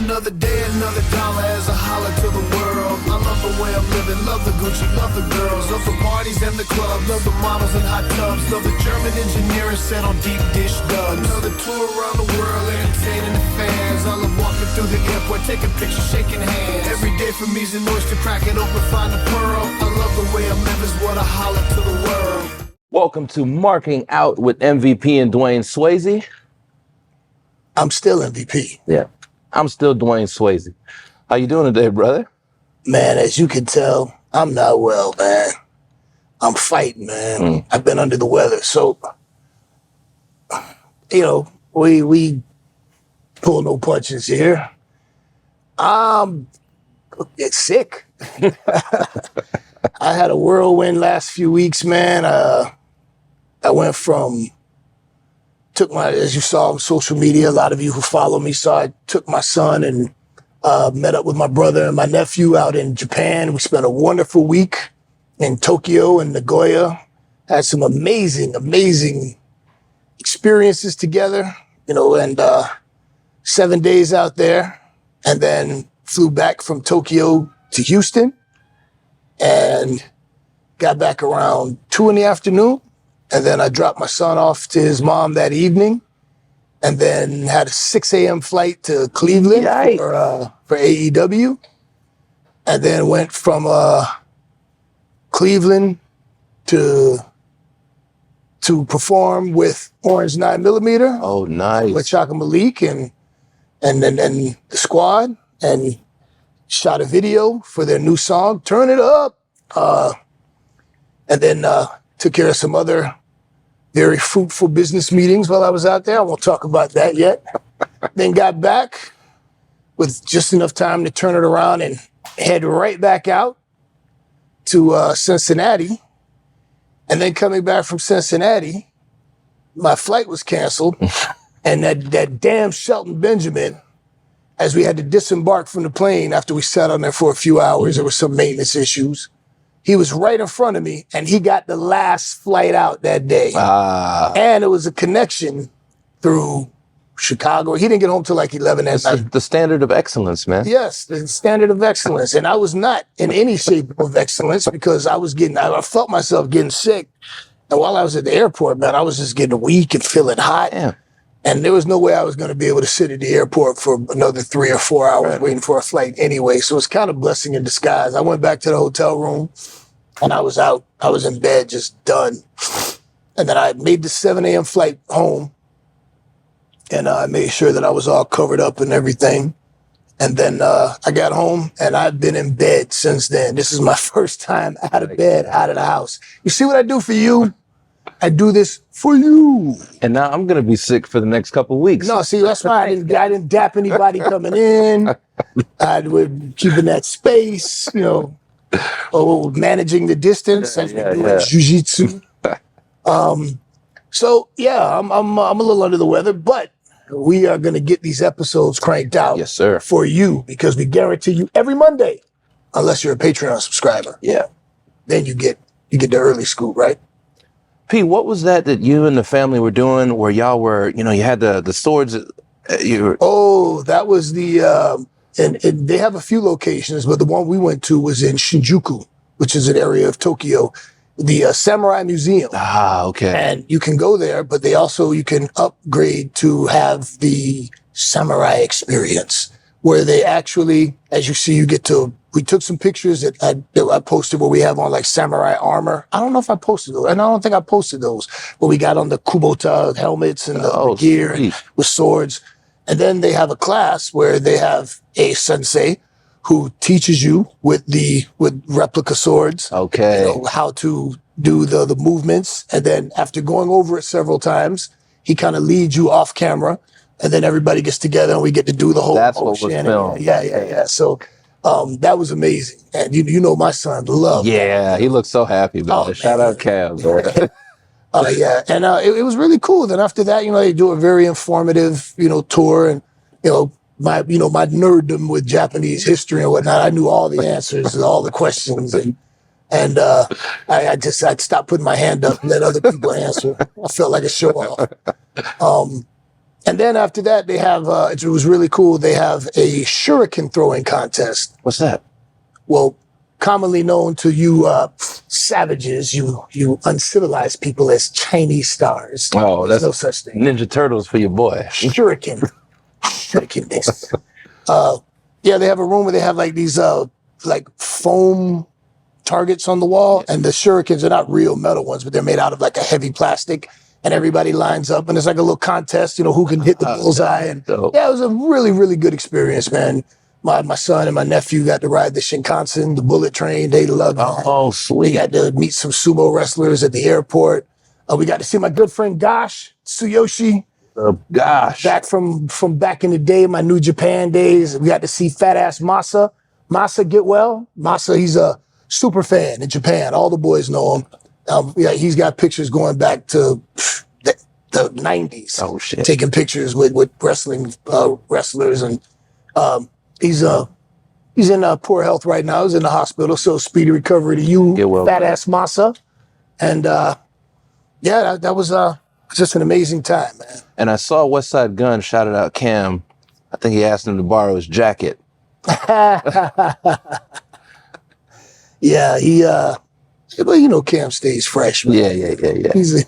Another day, another dollar as I holler to the world. I love the way I'm living, love the Gucci, love the girls, love the parties and the clubs, love the models and hot tubs, love the German engineering set on deep dish dubs. Another tour around the world, entertaining the fans. I love walking through the airport, taking pictures, shaking hands. Every day for me's an oyster, crack it open, find a pearl. I love the way I live is what I holler to the world. Welcome to Marking Out with MVP and Dwayne Swayze. I'm still MVP. Yeah, I'm still Dwayne Swayze. How you doing today, brother? Man, as you can tell, I'm not well, man. I'm fighting, man. I've been under the weather. So, you know, we pull no punches here. It's sick. I had a whirlwind last few weeks, man. I went from, as you saw on social media, a lot of you who follow me saw I took my son and met up with my brother and my nephew out in Japan. We spent a wonderful week in Tokyo and Nagoya. Had some amazing, amazing experiences together, you know, and 7 days out there. And then flew back from Tokyo to Houston and got back around 2 PM. And then I dropped my son off to his mom that evening, and then had a 6 a.m. flight to Cleveland for AEW, and then went from Cleveland to perform with Orange 9mm. Oh, nice. With Chaka Malik and the squad, and shot a video for their new song, Turn It Up. And then took care of some other very fruitful business meetings while I was out there. I won't talk about that yet. Then got back with just enough time to turn it around and head right back out to Cincinnati. And then coming back from Cincinnati, my flight was canceled. And that damn Shelton Benjamin, as we had to disembark from the plane after we sat on there for a few hours, there were some maintenance issues. He was right in front of me, and he got the last flight out that day. And it was a connection through Chicago. He didn't get home till like 11 at night. The standard of excellence, man. Yes, the standard of excellence. And I was not in any shape of excellence because I felt myself getting sick. And while I was at the airport, man, I was just getting weak and feeling hot. Damn. And there was no way I was going to be able to sit at the airport for another 3 or 4 hours waiting for a flight anyway. So it's kind of a blessing in disguise. I went back to the hotel room and I was out. I was in bed, just done. And then I made the 7 a.m. flight home, and I made sure that I was all covered up and everything. And then I got home, and I've been in bed since then. This is my first time out of bed, out of the house. You see what I do for you? I do this for you. And now I'm going to be sick for the next couple of weeks. No, see, that's why I didn't dap anybody coming in. I would keeping that space, you know, or managing the distance as we do in jiu-jitsu. So yeah, I'm a little under the weather, but we are going to get these episodes cranked out, yes, sir, for you, because we guarantee you every Monday, unless you're a Patreon subscriber. Yeah, then you get the early scoop, right? P, what was that you and the family were doing where y'all were, you know, you had the swords? Oh, that was the, and they have a few locations, but the one we went to was in Shinjuku, which is an area of Tokyo, the Samurai Museum. Ah, okay. And you can go there, but you can upgrade to have the samurai experience, where they actually, as you see, we took some pictures that I posted where we have on like samurai armor. I don't know if I posted those, and I don't think I posted those, but we got on the Kubota helmets and the gear and with swords. And then they have a class where they have a sensei who teaches you with replica swords. Okay. You know, how to do the movements. And then after going over it several times, he kind of leads you off camera, and then everybody gets together and we get to do the whole That's what was filmed. Yeah. So that was amazing. And you know my son loved that. He looked so happy about it. Shout out Cavs, bro. Yeah. And it was really cool. Then after that, you know, they do a very informative, you know, tour, and, you know, my nerddom with Japanese history and whatnot. I knew all the answers to all the questions, and I'd stop putting my hand up and let other people answer. I felt like a show off. And then after that, they have, it was really cool, they have a shuriken throwing contest. What's that? Well, commonly known to you savages, you uncivilized people as Chinese stars. Oh, There's that's no such thing. Ninja Turtles for your boy. Shuriken. Shuriken discs. Yeah, they have a room where they have like these like foam targets on the wall, and the shurikens are not real metal ones, but they're made out of like a heavy plastic, and everybody lines up, and it's like a little contest, you know, who can hit the bullseye. And yeah, it was a really, really good experience, man. My son and my nephew got to ride the Shinkansen, the bullet train. They loved it. Oh, sweet. We got to meet some sumo wrestlers at the airport. We got to see my good friend Gosh Tsuyoshi. Gosh. Back from back in the day, my New Japan days. We got to see fat ass Masa. Masa get well. Masa, he's a super fan in Japan. All the boys know him. Yeah, he's got pictures going back to the 90s. Oh shit. Taking pictures with wrestling wrestlers, and he's in poor health right now. He's in the hospital. So speedy recovery to you, well, fat ass Masa. And yeah, that was just an amazing time, man. And I saw West Side Gun shouted out Cam. I think he asked him to borrow his jacket. Yeah, well, you know, Cam stays fresh, man. Yeah. He's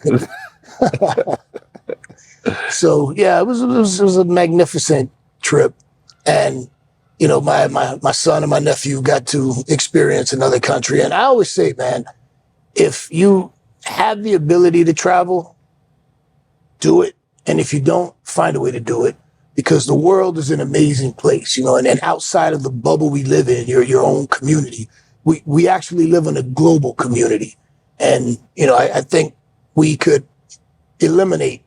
so yeah, it was a magnificent trip, and you know, my son and my nephew got to experience another country. And I always say, man, if you have the ability to travel, do it. And if you don't, find a way to do it, because the world is an amazing place, you know, and outside of the bubble we live in, your own community, we actually live in a global community. And, you know, I think we could eliminate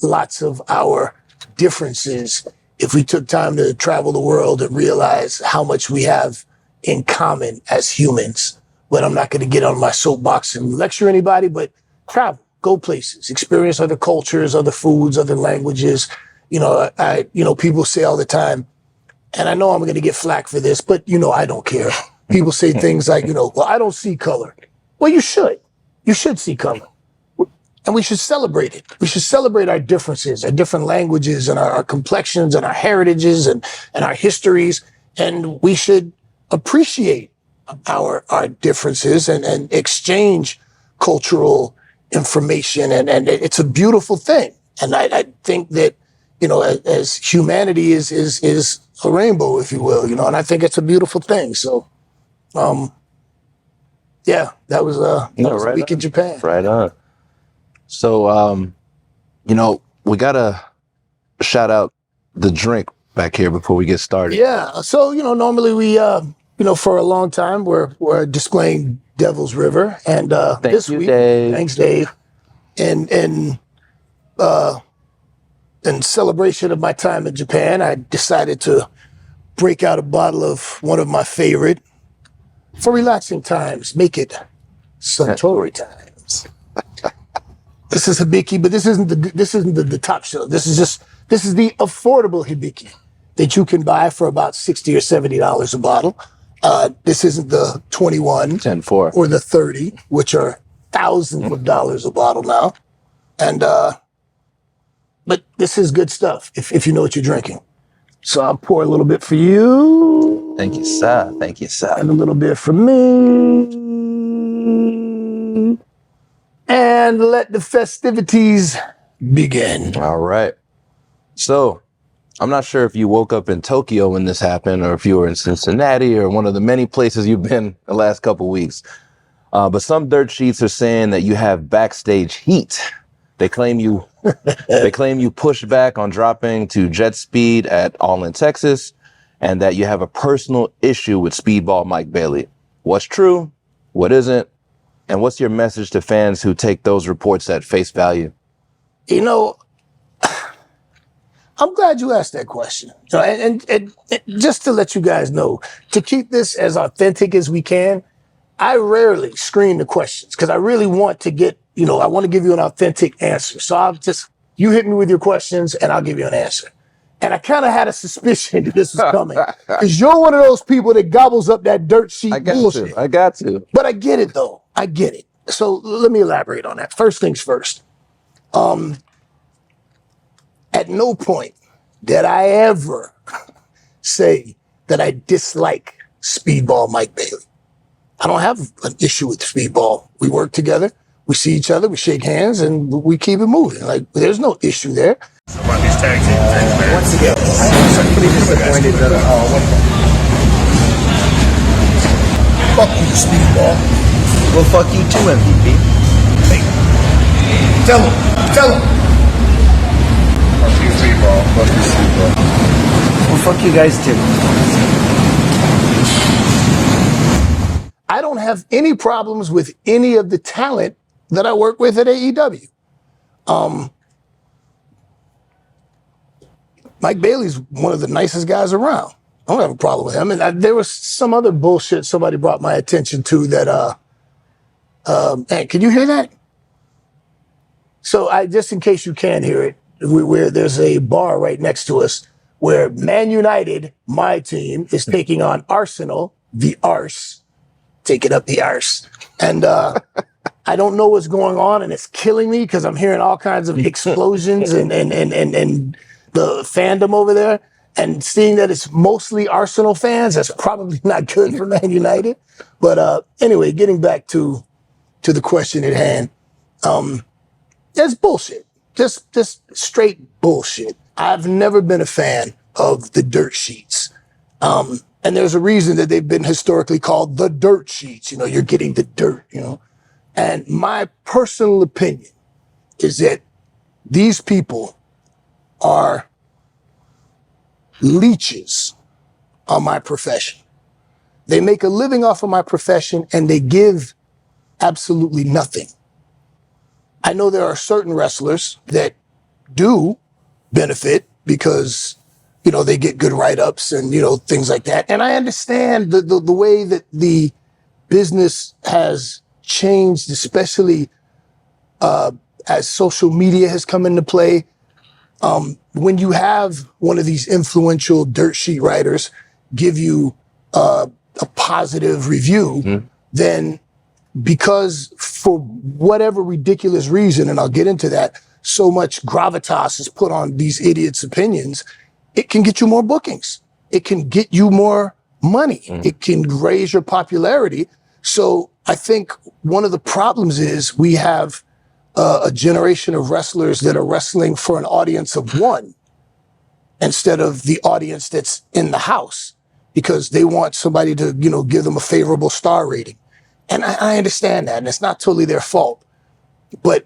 lots of our differences if we took time to travel the world and realize how much we have in common as humans. But I'm not going to get on my soapbox and lecture anybody, but travel. Go places, experience other cultures, other foods, other languages. You know, people say all the time, and I know I'm going to get flack for this, but you know, I don't care. People say things like, you know, well, I don't see color. Well, you should. You should see color. And we should celebrate it. We should celebrate our differences, our different languages, and our complexions, and our heritages, and our histories. And we should appreciate our differences and exchange cultural information, and it's a beautiful thing. And I think that, you know, as humanity is a rainbow, if you will, you know, and I think it's a beautiful thing. So, yeah, that was a week in Japan. Right on. So, you know, we gotta shout out the drink back here before we get started. Yeah. So, you know, normally we, you know, for a long time we're displaying Devil's River, and this week, Dave. Thanks, Dave. And in celebration of my time in Japan, I decided to break out a bottle of one of my favorite for relaxing times. Make it Suntory times. This is Hibiki, but this isn't the top shelf. This is the affordable Hibiki that you can buy for about $60 or $70 a bottle. This isn't the 21 10-4 or the 30, which are thousands of dollars a bottle now. And but this is good stuff if you know what you're drinking. So I'll pour a little bit for you. Thank you, sir. Thank you, sir. And a little bit for me. And let the festivities begin. All right. So, I'm not sure if you woke up in Tokyo when this happened, or if you were in Cincinnati or one of the many places you've been the last couple weeks. But some dirt sheets are saying that you have backstage heat. They claim you pushed back on dropping to jet speed at All in Texas, and that you have a personal issue with Speedball Mike Bailey. What's true? What isn't? And what's your message to fans who take those reports at face value? You know, I'm glad you asked that question. So, and just to let you guys know, to keep this as authentic as we can, I rarely screen the questions because I really want to get, you know, I want to give you an authentic answer. So you hit me with your questions and I'll give you an answer. And I kind of had a suspicion that this was coming because you're one of those people that gobbles up that dirt sheet bullshit. I got to. But I get it though. I get it. So let me elaborate on that. First things first. At no point did I ever say that I dislike Speedball Mike Bailey. I don't have an issue with Speedball. We work together, we see each other, we shake hands, and we keep it moving. Like, there's no issue there. About these tag team things, man. Once again, I'm pretty disappointed that Fuck you, Speedball. well, fuck you too, MVP. Hey, tell him. Fuck you, Speedball. Fuck you, Speedball. Well, fuck you guys too. I don't have any problems with any of the talent that I work with at AEW. Mike Bailey's one of the nicest guys around. I don't have a problem with him. And there was some other bullshit somebody brought my attention to that, man, can you hear that? So just in case you can't hear it, where there's a bar right next to us where Man United, my team, is taking on Arsenal, the arse, taking up the arse. And I don't know what's going on, and it's killing me because I'm hearing all kinds of explosions and the fandom over there. And seeing that it's mostly Arsenal fans, that's probably not good for Man United. But anyway, getting back to the question at hand, that's bullshit. Just straight bullshit. I've never been a fan of the dirt sheets. And there's a reason that they've been historically called the dirt sheets. You know, you're getting the dirt, you know. And my personal opinion is that these people are leeches on my profession. They make a living off of my profession and they give absolutely nothing. I know there are certain wrestlers that do benefit because, you know, they get good write-ups and, you know, things like that. And I understand the way that the business has changed, especially as social media has come into play. When you have one of these influential dirt sheet writers give you a positive review, then because for whatever ridiculous reason, and I'll get into that, so much gravitas is put on these idiots' opinions, it can get you more bookings. It can get you more money. It can raise your popularity. So I think one of the problems is we have a generation of wrestlers that are wrestling for an audience of one instead of the audience that's in the house because they want somebody to, you know, give them a favorable star rating. And I understand that, and it's not totally their fault. But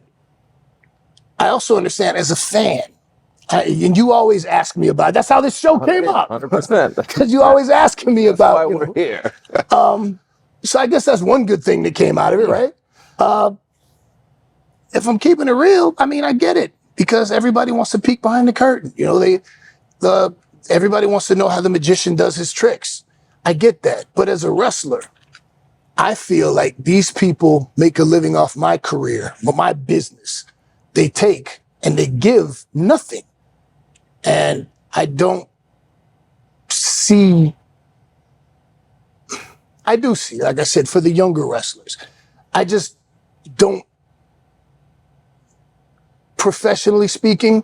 I also understand as a fan, and you always ask me about it. That's how this show came up. 100%. Because you always asking me about Why you we're know. here. So I guess that's one good thing that came out of it, right? If I'm keeping it real, I mean, I get it because everybody wants to peek behind the curtain. You know, everybody wants to know how the magician does his tricks. I get that. But as a wrestler, I feel like these people make a living off my career, but my business. They take and they give nothing. And I don't see, I do see, like I said, for the younger wrestlers, I just don't, professionally speaking,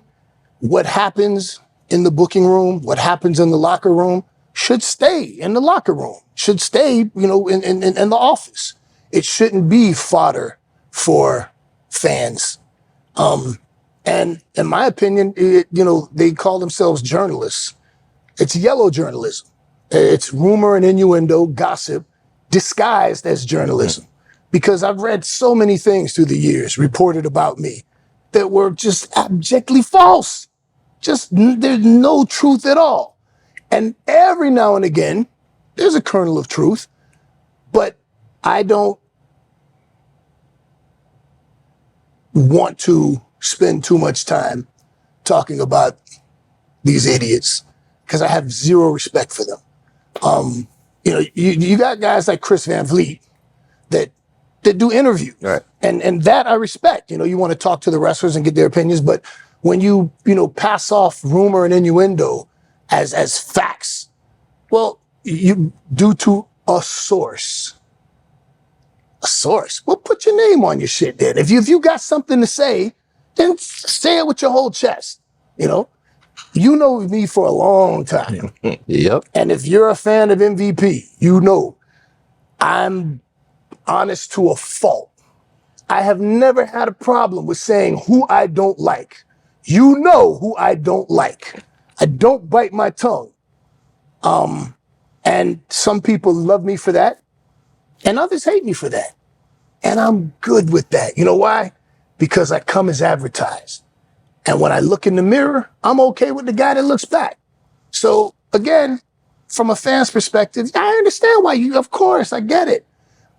what happens in the booking room, what happens in the locker room should stay in the locker room, should stay, you know, in the office. It shouldn't be fodder for fans. And in my opinion, you know, they call themselves journalists. It's yellow journalism. It's rumor and innuendo, gossip, disguised as journalism. Because I've read so many things through the years reported about me that were just abjectly false. Just, there's no truth at all. And every now and again, there's a kernel of truth, but I don't want to spend too much time talking about these idiots because I have zero respect for them. You know, you got guys like Chris Van Vliet that do interviews. Right. And that I respect. You know, you want to talk to the wrestlers and get their opinions, but when you know, pass off rumor and innuendo as facts, well, you due to a source. A source? Well, put your name on your shit then. If you got something to say, then say it with your whole chest. You know me for a long time. Yep. And if you're a fan of MVP, you know I'm honest to a fault. I have never had a problem with saying who I don't like. You know who I don't like. I don't bite my tongue. And some people love me for that, and others hate me for that. And I'm good with that. You know why? Because I come as advertised. And when I look in the mirror, I'm okay with the guy that looks back. So again, from a fan's perspective, I understand why of course, I get it.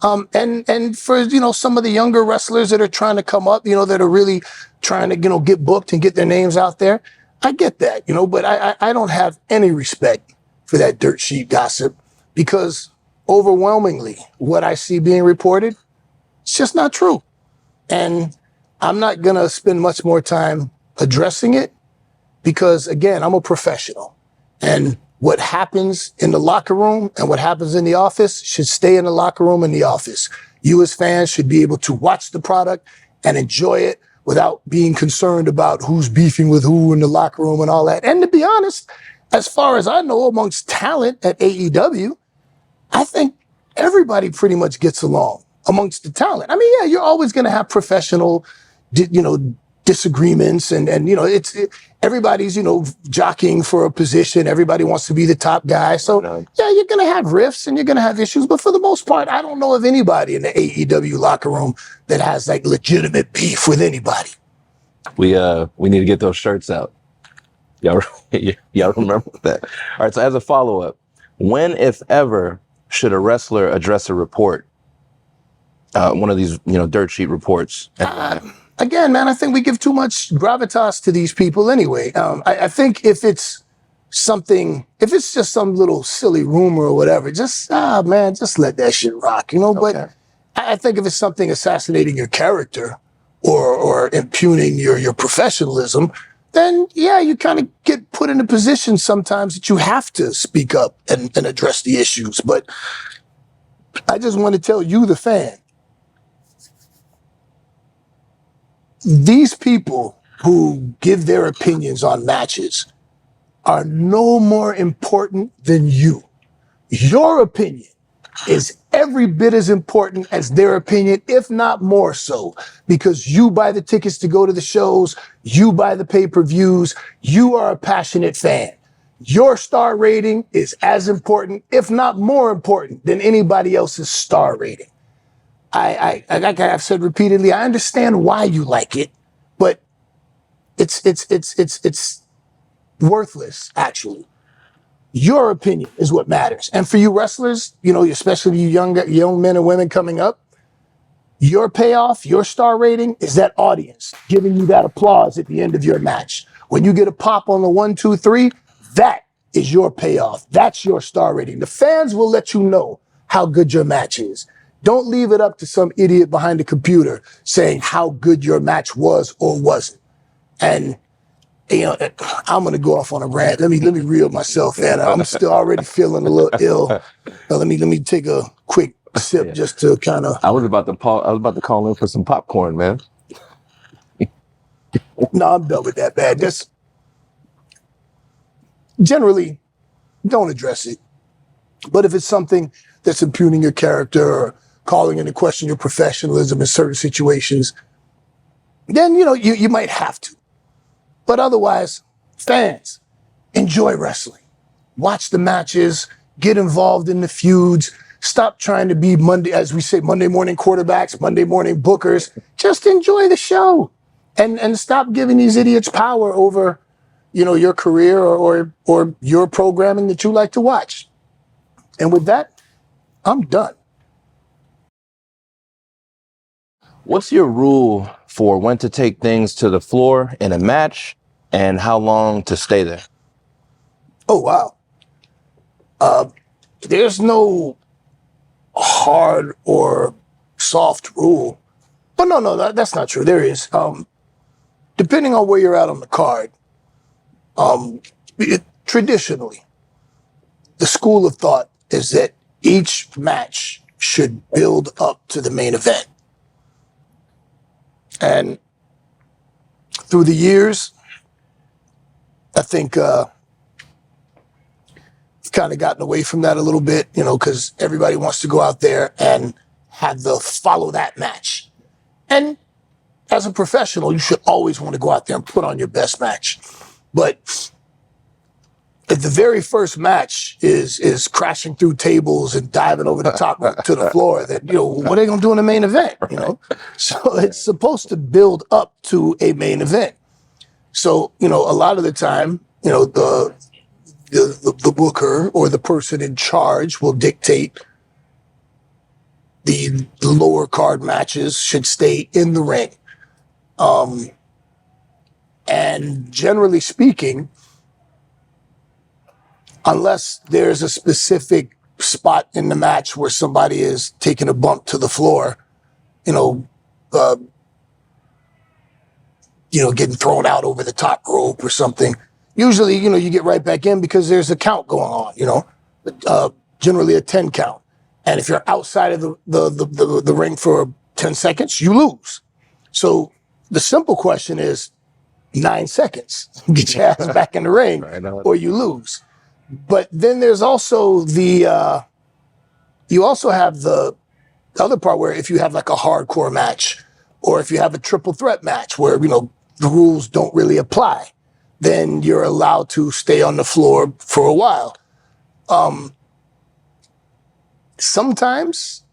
And for, some of the younger wrestlers that are trying to come up, that are really trying to, get booked and get their names out there, I get that, but I don't have any respect for that dirt sheet gossip, because overwhelmingly what I see being reported, it's just not true. And I'm not going to spend much more time addressing it, because again, I'm a professional, and what happens in the locker room and what happens in the office should stay in the locker room and the office. You as fans should be able to watch the product and enjoy it without being concerned about who's beefing with who in the locker room and all that. And to be honest, as far as I know, amongst talent at AEW, I think everybody pretty much gets along amongst the talent. I mean, yeah, you're always going to have professional, disagreements, and everybody's jockeying for a position. Everybody wants to be the top guy. So yeah, you're going to have rifts and you're going to have issues. But for the most part, I don't know of anybody in the AEW locker room that has like legitimate beef with anybody. We need to get those shirts out. Y'all remember that? All right. So as a follow up, when, if ever, should a wrestler address a report? One of these, dirt sheet reports. Again, man, I think we give too much gravitas to these people anyway. I think if it's just some little silly rumor or whatever, just let that shit rock, Okay. But I think if it's something assassinating your character or impugning your professionalism, then yeah, you kind of get put in a position sometimes that you have to speak up and address the issues. But I just want to tell you, the fan, these people who give their opinions on matches are no more important than you. Your opinion is every bit as important as their opinion, if not more so, because you buy the tickets to go to the shows, you buy the pay-per-views, you are a passionate fan. Your star rating is as important, if not more important, than anybody else's star rating. Like I've said repeatedly, I understand why you like it, but it's worthless, actually. Your opinion is what matters. And for you wrestlers, especially you young men and women coming up, your payoff, your star rating is that audience giving you that applause at the end of your match. When you get a pop on the 1, 2, 3, that is your payoff. That's your star rating. The fans will let you know how good your match is. Don't leave it up to some idiot behind the computer saying how good your match was or wasn't. And I'm gonna go off on a rant. Let me reel myself in. I'm still already feeling a little ill. Let me take a quick sip just to kind of. I was about to call in for some popcorn, man. No, I'm done with that, man. Just generally, don't address it. But if it's something that's impugning your character or calling into question your professionalism in certain situations, then you might have to. But otherwise, fans, enjoy wrestling. Watch the matches, get involved in the feuds. Stop trying to be Monday morning quarterbacks, Monday morning bookers. Just enjoy the show and stop giving these idiots power over, your career or your programming that you like to watch. And with that, I'm done. What's your rule for when to take things to the floor in a match and how long to stay there? Oh, wow. There's no hard or soft rule. But no, that's not true. There is. Depending on where you're at on the card, traditionally, the school of thought is that each match should build up to the main event. And through the years, I think kind of gotten away from that a little bit, because everybody wants to go out there and have the follow that match. And as a professional, you should always want to go out there and put on your best match. But if the very first match is crashing through tables and diving over the top rope to the floor, then, what are they going to do in the main event, So it's supposed to build up to a main event. So, a lot of the time, the booker or the person in charge will dictate the lower card matches should stay in the ring. And generally speaking, unless there's a specific spot in the match where somebody is taking a bump to the floor, getting thrown out over the top rope or something, usually, you get right back in because there's a count going on, generally a 10 count. And if you're outside of the ring for 10 seconds, you lose. So the simple question is 9 seconds. Get your ass back in the ring or you lose. But then there's also you also have the other part where if you have like a hardcore match or if you have a triple threat match where, the rules don't really apply, then you're allowed to stay on the floor for a while. Sometimes,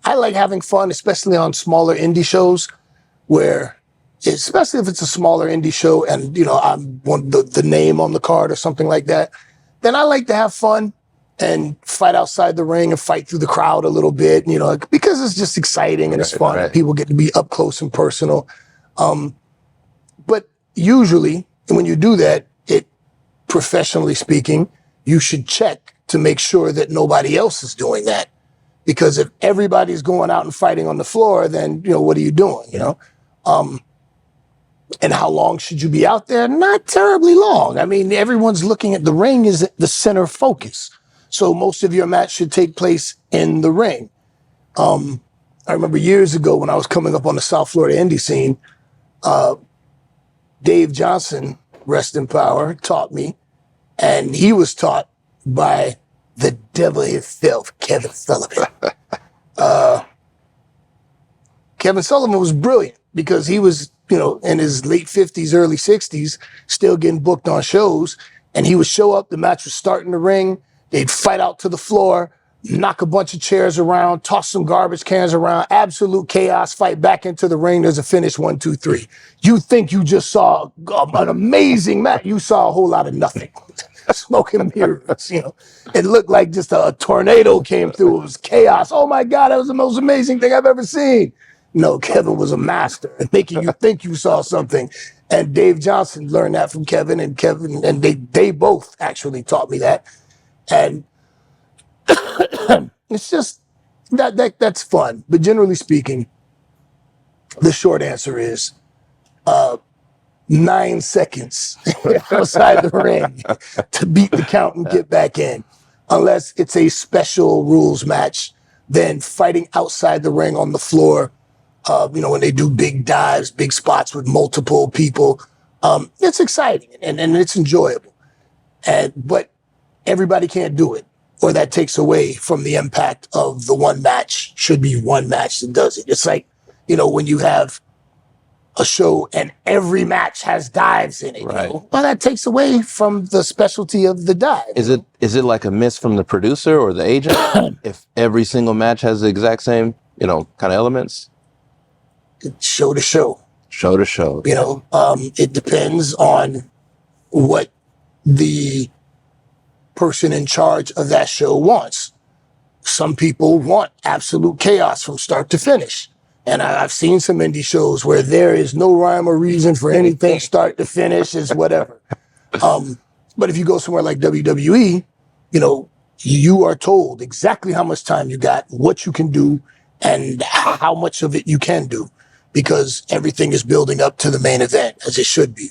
I like having fun, especially on smaller indie shows where, especially if it's a smaller indie show and, I'm the name on the card or something like that, then I like to have fun and fight outside the ring and fight through the crowd a little bit, because it's just exciting and it's fun. Right. People get to be up close and personal. But usually when you do that, professionally speaking, you should check to make sure that nobody else is doing that. Because if everybody's going out and fighting on the floor, then, what are you doing, And how long should you be out there? Not terribly long. I mean, everyone's looking at the ring is the center focus. So most of your match should take place in the ring. I remember years ago when I was coming up on the South Florida indie scene, Dave Johnson, rest in power, taught me. And he was taught by the devil himself, Kevin Sullivan. Kevin Sullivan was brilliant because he was, in his late 50s, early 60s, still getting booked on shows. And he would show up, the match would start in the ring, they'd fight out to the floor, knock a bunch of chairs around, toss some garbage cans around, absolute chaos, fight back into the ring, there's a finish, 1, 2, 3. You think you just saw an amazing match. You saw a whole lot of nothing. Smoke and mirrors, It looked like just a tornado came through. It was chaos. Oh my God, that was the most amazing thing I've ever seen. No, Kevin was a master at making you think you saw something. And Dave Johnson learned that from Kevin, and they both actually taught me that. And it's just that's fun. But generally speaking, the short answer is 9 seconds outside the ring to beat the count and get back in. Unless it's a special rules match, then fighting outside the ring on the floor, when they do big dives, big spots with multiple people, it's exciting and it's enjoyable. But everybody can't do it, or that takes away from the impact of the one match. Should be one match that does it. It's like, when you have a show and every match has dives in it, right. Well, that takes away from the specialty of the dive. Is it like a miss from the producer or the agent if every single match has the exact same, kind of elements? Show to show. Show to show. It depends on what the person in charge of that show wants. Some people want absolute chaos from start to finish. And I've seen some indie shows where there is no rhyme or reason for anything, start to finish is whatever. But if you go somewhere like WWE, you are told exactly how much time you got, what you can do, and how much of it you can do, because everything is building up to the main event, as it should be.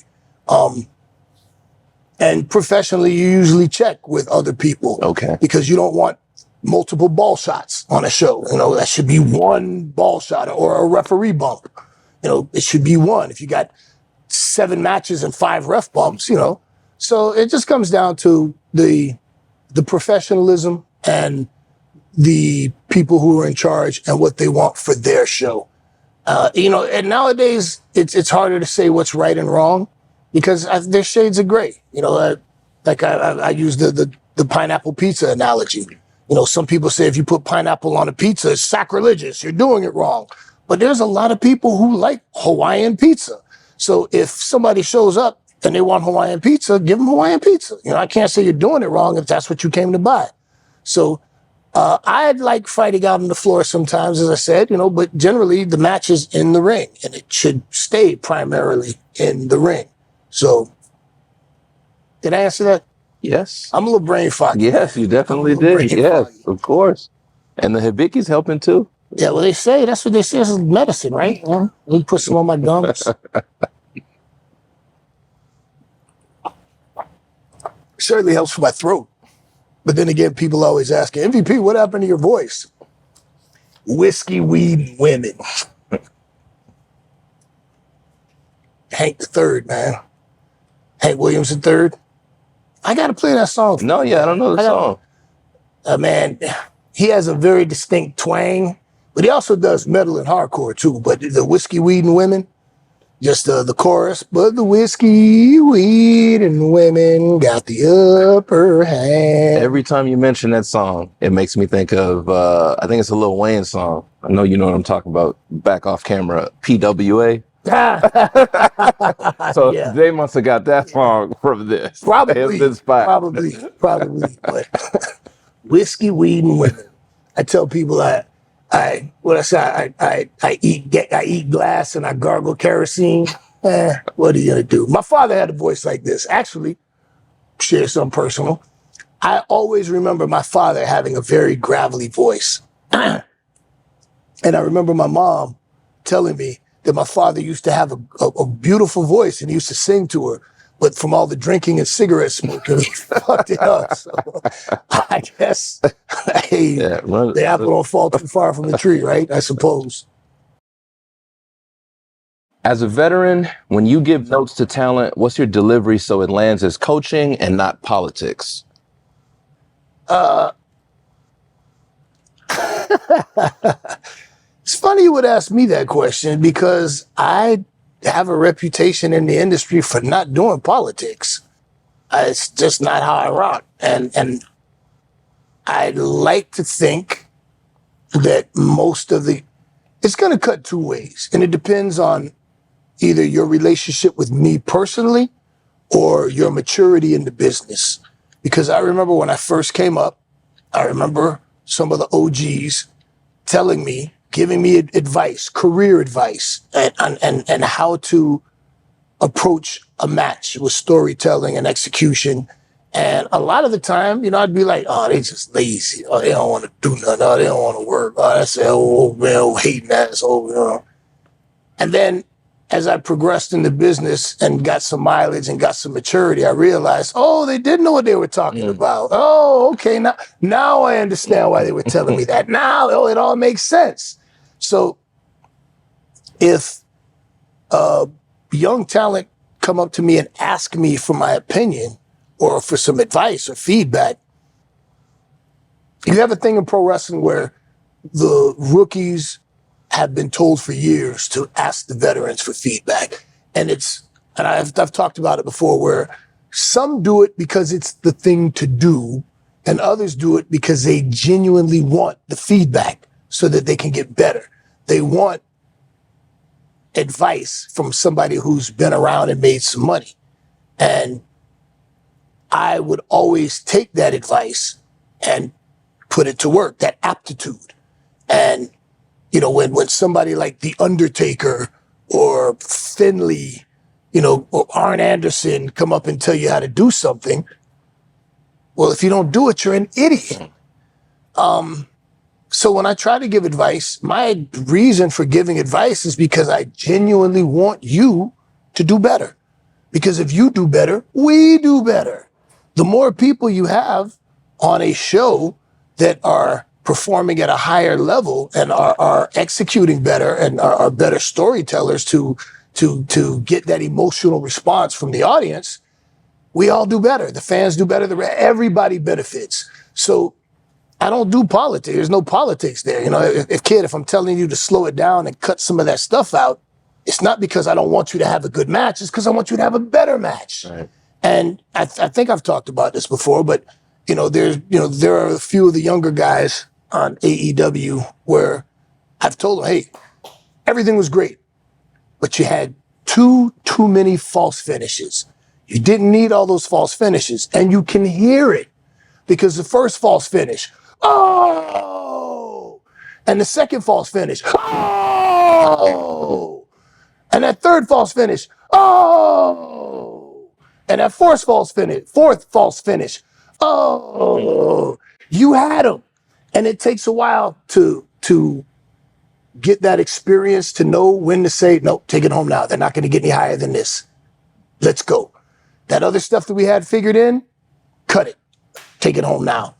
And professionally, you usually check with other people. Okay. Because you don't want multiple ball shots on a show. That should be one ball shot, or a referee bump. It should be one. If you got 7 matches and 5 ref bumps, you know. So it just comes down to the professionalism and the people who are in charge and what they want for their show. You know, and nowadays it's harder to say what's right and wrong because there's shades of gray. You know, I use the pineapple pizza analogy. You know, some people say if you put pineapple on a pizza, it's sacrilegious. You're doing it wrong. But there's a lot of people who like Hawaiian pizza. So if somebody shows up and they want Hawaiian pizza, give them Hawaiian pizza. You know, I can't say you're doing it wrong if that's what you came to buy. So I like fighting out on the floor sometimes, as I said, you know, but generally the match is in the ring and it should stay primarily in the ring. So did I answer that? Yes. I'm a little brain foggy. Yes, you definitely did. Yes, of course. And the Hibiki's helping too. Yeah, well, that's what they say is medicine, right? Yeah. Let me put some on my gums. Certainly helps for my throat. But then again, people always ask, MVP, what happened to your voice? Whiskey, weed, women. Hank the Third, man. Hank Williams the Third. I got to play that song. No, yeah, I don't know the song. Man, he has a very distinct twang, but he also does metal and hardcore too. But the whiskey, weed, and women, just the chorus. But the whiskey, weed, and women got the upper hand. Every time you mention that song, it makes me think of, I think it's a Lil Wayne song. I know you know what I'm talking about. Back off camera, PWA. So Yeah. they must have got that song from this. Probably. But whiskey, weed, and women. I tell people I eat glass and I gargle kerosene. What are you gonna do? My father had a voice like this. Actually, share something personal. I always remember my father having a very gravelly voice. And I remember my mom telling me that my father used to have a beautiful voice and he used to sing to her, but from all the drinking and cigarette smoking, he fucked it up. So I guess the apple don't fall too far from the tree, right? I suppose. As a veteran, when you give notes to talent, what's your delivery so it lands as coaching and not politics? It's funny you would ask me that question because I have a reputation in the industry for not doing politics. It's just not how I rock. And I like to think that it's going to cut 2 ways. And it depends on either your relationship with me personally or your maturity in the business. Because I remember when I first came up, I remember some of the OGs telling me, giving me advice, career advice, and how to approach a match with storytelling and execution. And a lot of the time, you know, I'd be like, oh, they just lazy. Oh, they don't want to do nothing. Oh, they don't want to work. Oh, that's an old man, hating asshole, you know. And then as I progressed in the business and got some mileage and got some maturity, I realized, oh, they didn't know what they were talking about. Oh, okay. Now I understand why they were telling me that. Now, it all makes sense. So if young talent come up to me and ask me for my opinion or for some advice or feedback, you have a thing in pro wrestling where the rookies have been told for years to ask the veterans for feedback. And I've talked about it before where some do it because it's the thing to do and others do it because they genuinely want the feedback so that they can get better. They want advice from somebody who's been around and made some money. And I would always take that advice and put it to work, that aptitude. And, you know, when somebody like The Undertaker or Finley, you know, or Arn Anderson come up and tell you how to do something, well, if you don't do it, you're an idiot. So when I try to give advice, my reason for giving advice is because I genuinely want you to do better. Because if you do better, we do better. The more people you have on a show that are performing at a higher level and are executing better and are better storytellers to to get that emotional response from the audience, we all do better. The fans do better. Everybody benefits. So I don't do politics. There's no politics there. You know, if I'm telling you to slow it down and cut some of that stuff out, it's not because I don't want you to have a good match. It's because I want you to have a better match. Right. And I think I've talked about this before, but there are a few of the younger guys on AEW where I've told them, hey, everything was great, but you had too many false finishes. You didn't need all those false finishes, and you can hear it because the first false finish, oh, and the second false finish, oh, and that third false finish, oh, and that fourth false finish, oh, you had them. And it takes a while to get that experience to know when to say, no, take it home now. They're not going to get any higher than this. Let's go. That other stuff that we had figured in, cut it. Take it home now.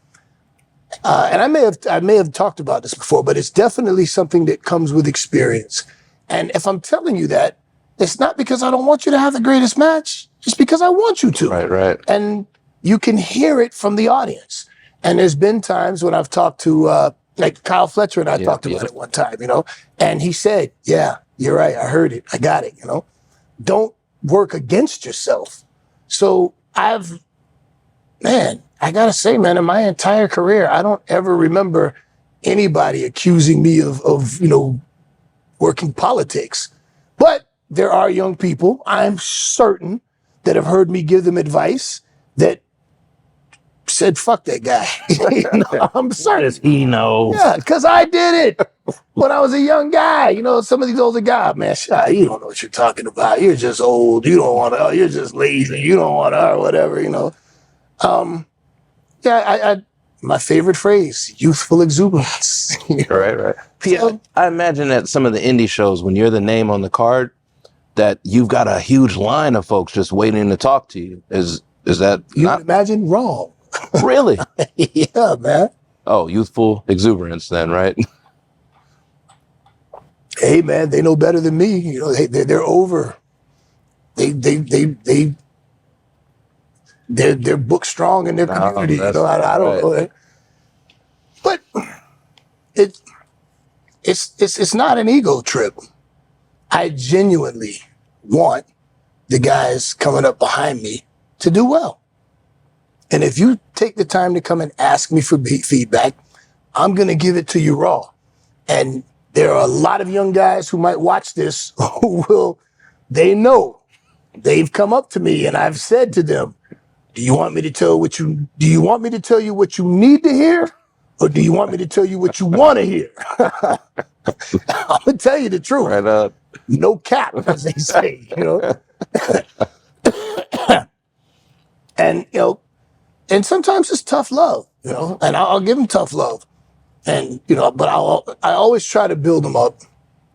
And I may have talked about this before, but it's definitely something that comes with experience. And if I'm telling you that, it's not because I don't want you to have the greatest match. It's because I want you to. Right. And you can hear it from the audience. And there's been times when I've talked to, like Kyle Fletcher and I talked about it one time, and he said, yeah, you're right. I heard it. I got it, Don't work against yourself. So I gotta say, man, in my entire career, I don't ever remember anybody accusing me of working politics. But there are young people, I'm certain, that have heard me give them advice that said, fuck that guy. I'm certain. Does he know? Yeah, because I did it when I was a young guy. Some of these older guys, man, you don't know what you're talking about. You're just old. You don't want to, you're just lazy. You don't want to, or whatever, my favorite phrase, youthful exuberance. Right. Yeah, I imagine at some of the indie shows, when you're the name on the card, that you've got a huge line of folks just waiting to talk to you. Is that you not imagine wrong? Really? Yeah, man. Oh, youthful exuberance then, right? Hey, man, they know better than me. They're over. They're book strong in their community. I don't know. But it's not an ego trip. I genuinely want the guys coming up behind me to do well. And if you take the time to come and ask me for feedback, I'm going to give it to you raw. And there are a lot of young guys who might watch this they know. They've come up to me and I've said to them, do you want me to tell you what you need to hear? Or do you want me to tell you what you want to hear? I'm going to tell you the truth. Right up. No cap, as they say, And sometimes it's tough love, and I'll give them tough love. And, but I always try to build them up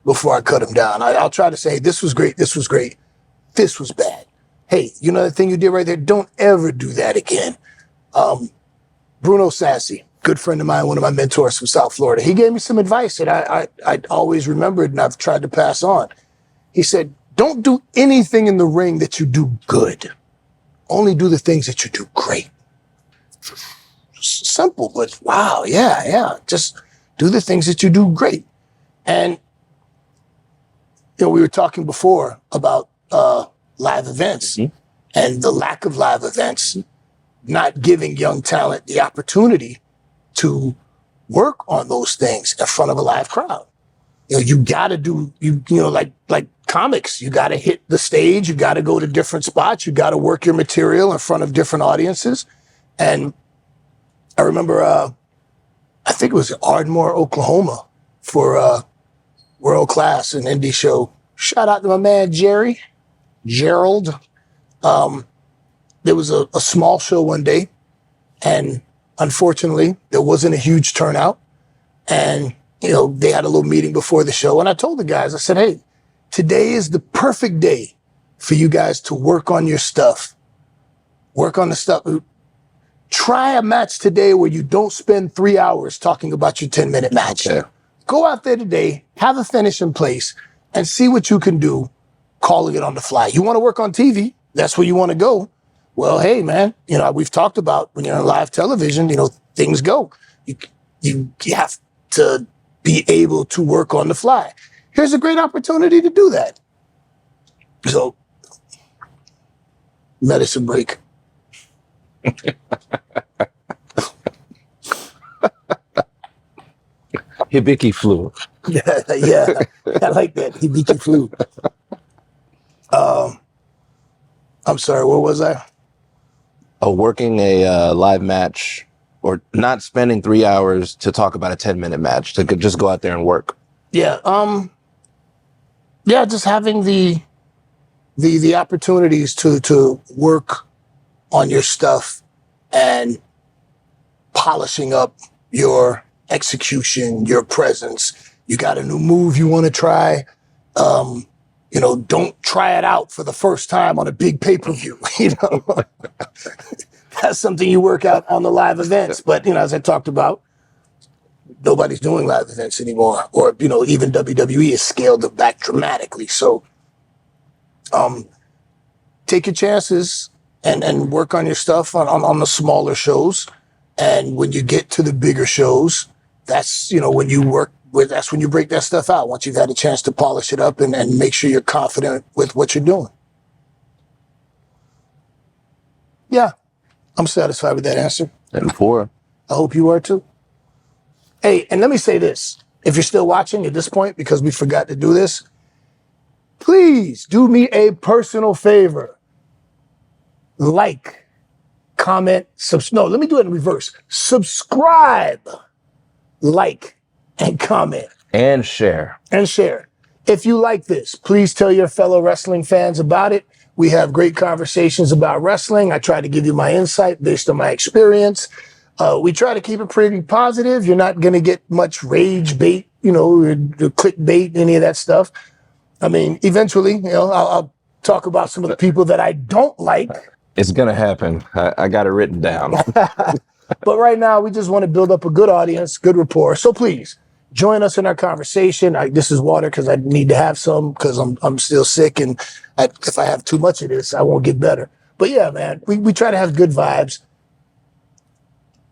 before I cut them down. I'll try to say, this was great. This was great. This was bad. Hey, the thing you did right there? Don't ever do that again. Bruno Sassy, good friend of mine, one of my mentors from South Florida. He gave me some advice that I always remembered and I've tried to pass on. He said, don't do anything in the ring that you do good. Only do the things that you do great. Simple, but wow, yeah. Just do the things that you do great. And, we were talking before about live events and the lack of live events, not giving young talent the opportunity to work on those things in front of a live crowd. You gotta do, like comics, you gotta hit the stage, you gotta go to different spots, you gotta work your material in front of different audiences. And I remember, I think it was in Ardmore, Oklahoma for World Class, an indie show. Shout out to my man, Gerald. There was a small show one day, and unfortunately, there wasn't a huge turnout. And, they had a little meeting before the show. And I told the guys, I said, hey, today is the perfect day for you guys to work on your stuff. Work on the stuff. Try a match today where you don't spend 3 hours talking about your 10-minute match. Okay. Go out there today, have a finish in place, and see what you can do calling it on the fly. You want to work on TV, that's where you want to go. Well, hey, man, we've talked about when you're on live television, things go. You have to be able to work on the fly. Here's a great opportunity to do that. So, medicine break. Hibiki flu. Yeah, I like that. Hibiki flu. I'm sorry, where was I? Working a live match, or not spending 3 hours to talk about a 10-minute match, to just go out there and work. Yeah, just having the opportunities to work on your stuff and polishing up your execution, your presence. You got a new move you want to try. Don't try it out for the first time on a big pay-per-view. That's something you work out on the live events. But, as I talked about, nobody's doing live events anymore. Or, even WWE has scaled it back dramatically. So, take your chances and work on your stuff on the smaller shows. And when you get to the bigger shows, that's, when you work with, that's when you break that stuff out. Once you've had a chance to polish it up and make sure you're confident with what you're doing. Yeah, I'm satisfied with that answer. And four. I hope you are too. Hey, and let me say this. If you're still watching at this point, because we forgot to do this, please do me a personal favor. Like, comment, let me do it in reverse. Subscribe, like, and comment. And share. If you like this, please tell your fellow wrestling fans about it. We have great conversations about wrestling. I try to give you my insight based on my experience. We try to keep it pretty positive. You're not going to get much rage bait, clickbait, any of that stuff. I mean, eventually, I'll talk about some of the people that I don't like. It's going to happen. I got it written down. But right now, we just want to build up a good audience, good rapport. So please, join us in our conversation. This is water because I need to have some because I'm still sick. And if I have too much of this, I won't get better. But yeah, man, we try to have good vibes.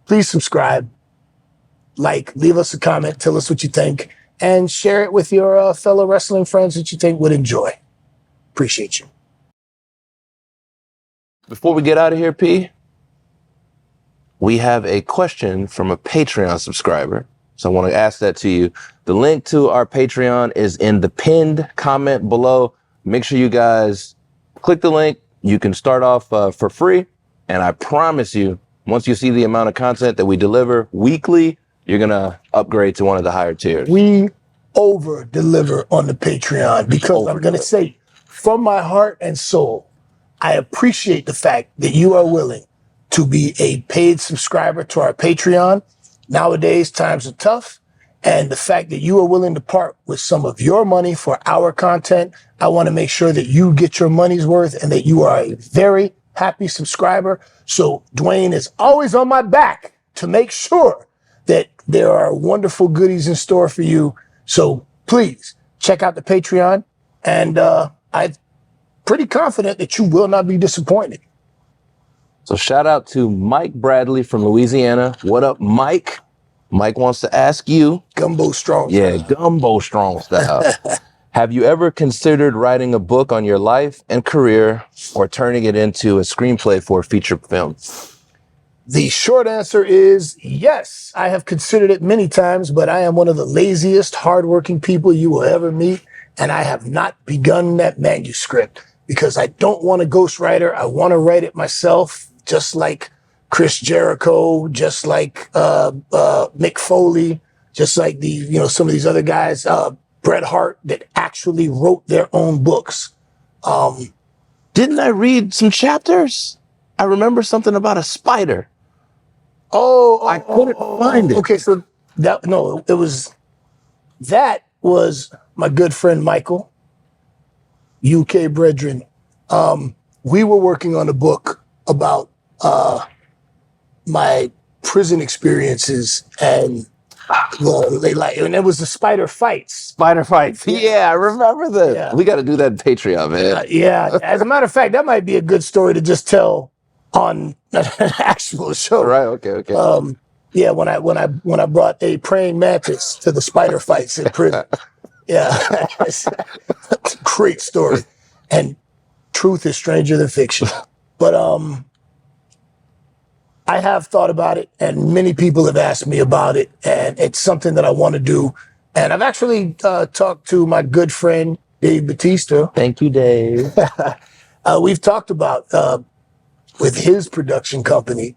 Please subscribe, like, leave us a comment, tell us what you think, and share it with your fellow wrestling friends that you think would enjoy. Appreciate you. Before we get out of here, P, we have a question from a Patreon subscriber. So I want to ask that to you. The link to our Patreon is in the pinned comment below. Make sure you guys click the link. You can start off for free. And I promise you, once you see the amount of content that we deliver weekly, you're going to upgrade to one of the higher tiers. We over-deliver on the Patreon because I'm going to say, from my heart and soul, I appreciate the fact that you are willing to be a paid subscriber to our Patreon. Nowadays, times are tough. And the fact that you are willing to part with some of your money for our content, I want to make sure that you get your money's worth and that you are a very happy subscriber. So Dwayne is always on my back to make sure that there are wonderful goodies in store for you. So please check out the Patreon. And I'm pretty confident that you will not be disappointed. So shout out to Mike Bradley from Louisiana. What up, Mike? Mike wants to ask you. Gumbo strong. Yeah, gumbo strong style. Have you ever considered writing a book on your life and career or turning it into a screenplay for a feature film? The short answer is yes. I have considered it many times, but I am one of the laziest, hardworking people you will ever meet. And I have not begun that manuscript because I don't want a ghostwriter. I want to write it myself. Just like Chris Jericho, just like Mick Foley, just like some of these other guys, Bret Hart, that actually wrote their own books. Didn't I read some chapters? I remember something about a spider. I couldn't find it. Okay, so that was my good friend Michael, UK brethren. We were working on a book about my prison experiences, and Well, they like, and it was the spider fights. Spider fights. Yeah, I remember that. Yeah. We got to do that in Patreon, man. Yeah. As a matter of fact, that might be a good story to just tell on an actual show. Right. Okay. Yeah. When I brought a praying mantis to the spider fights in prison. Yeah. It's a great story. And truth is stranger than fiction. But I have thought about it, and many people have asked me about it, and it's something that I want to do. And I've actually talked to my good friend, Dave Bautista. Thank you, Dave. We've talked about, with his production company,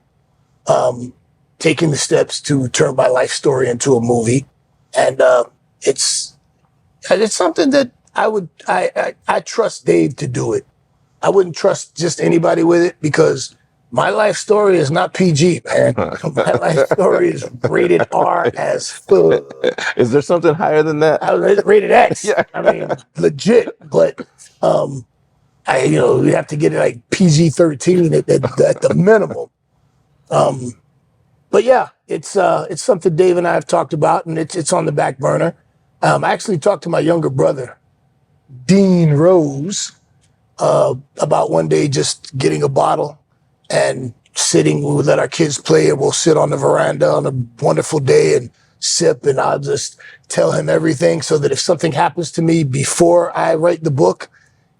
taking the steps to turn my life story into a movie. And it's something that I trust Dave to do it. I wouldn't trust just anybody with it because my life story is not PG, man. My life story is rated R as fuck. Is there something higher than that? Rated X. Yeah. I mean, legit. But we have to get it like PG-13 at the minimum. But yeah, it's something Dave and I have talked about, and it's on the back burner. I actually talked to my younger brother, Dean Rose, about one day just getting a bottle and sitting. We'll let our kids play, and we'll sit on the veranda on a wonderful day and sip, and I'll just tell him everything so that if something happens to me before I write the book,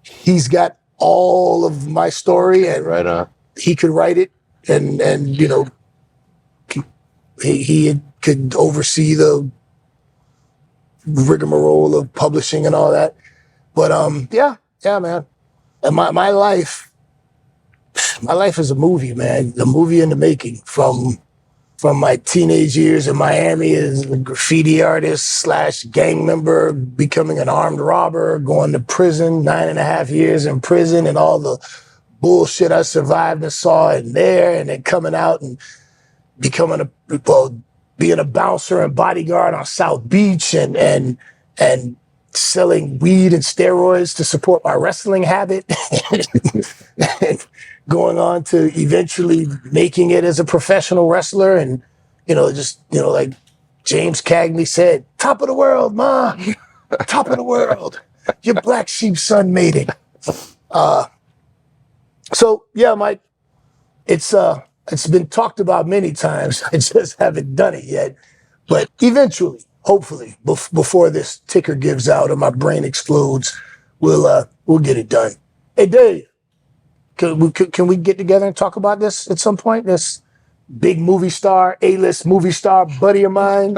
he's got all of my story, and Right on. he could write it, and he could oversee the rigmarole of publishing and all that. But yeah, man. And my life is a movie, man. A movie in the making. From my teenage years in Miami as a graffiti artist / gang member, becoming an armed robber, going to prison, 9.5 years in prison, and all the bullshit I survived and saw in there, and then coming out and being a bouncer and bodyguard on South Beach, and selling weed and steroids to support my wrestling habit, and going on to eventually making it as a professional wrestler, and like James Cagney said, top of the world, ma, top of the world. Your black sheep son made it. So yeah, Mike, it's been talked about many times. I just haven't done it yet, but eventually, hopefully, before this ticker gives out or my brain explodes, we'll get it done. Hey, Dave, can we get together and talk about this at some point? This big movie star, A-list movie star buddy of mine.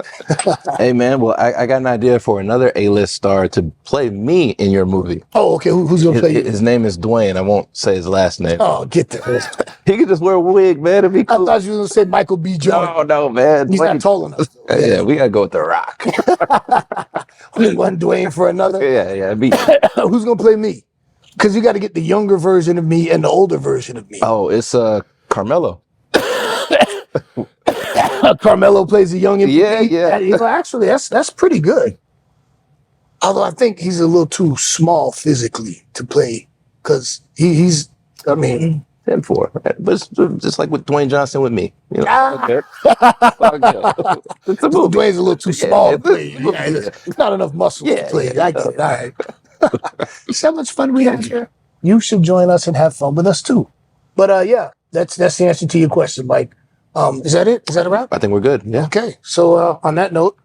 Hey, man. Well, I got an idea for another A-list star to play me in your movie. Oh, okay. Who's gonna play you? His name is Dwayne. I won't say his last name. Oh, get that. He could just wear a wig, man. It'd be I cool. thought you were gonna say Michael B. Jordan. No, man. He's Dwayne. not tall enough. Yeah, we gotta go with The Rock. One Dwayne for another. Yeah. Who's gonna play me? Because you got to get the younger version of me and the older version of me. Oh, it's Carmelo. Carmelo plays a young MVP. Yeah. Actually, that's pretty good. Although I think he's a little too small physically to play, because he's 10-4. But it's just like with Dwayne Johnson with me. Okay. It's a movie. Dwayne's a little too small to play. Yeah. It's not enough muscle to play. Yeah. I get it. All right. See how much fun we have here? You should join us and have fun with us too. But yeah, that's the answer to your question, Mike. Is that it? Is that a wrap? I think we're good. Yeah. Okay. So on that note,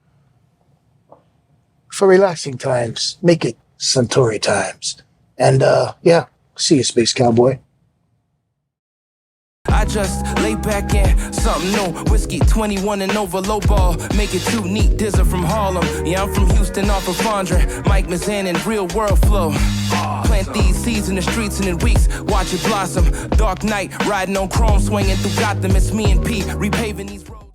for relaxing times, make it Suntory times. And yeah, see you, Space Cowboy. I just lay back in something new. Whiskey 21 and over, low ball. Make it too neat. Dizzer from Harlem. Yeah, I'm from Houston, off of Fondren. Mike Mazan and real world flow. Plant these seeds in the streets and in weeks. Watch it blossom. Dark night, riding on chrome, swinging through Gotham. It's me and P, repaving these roads.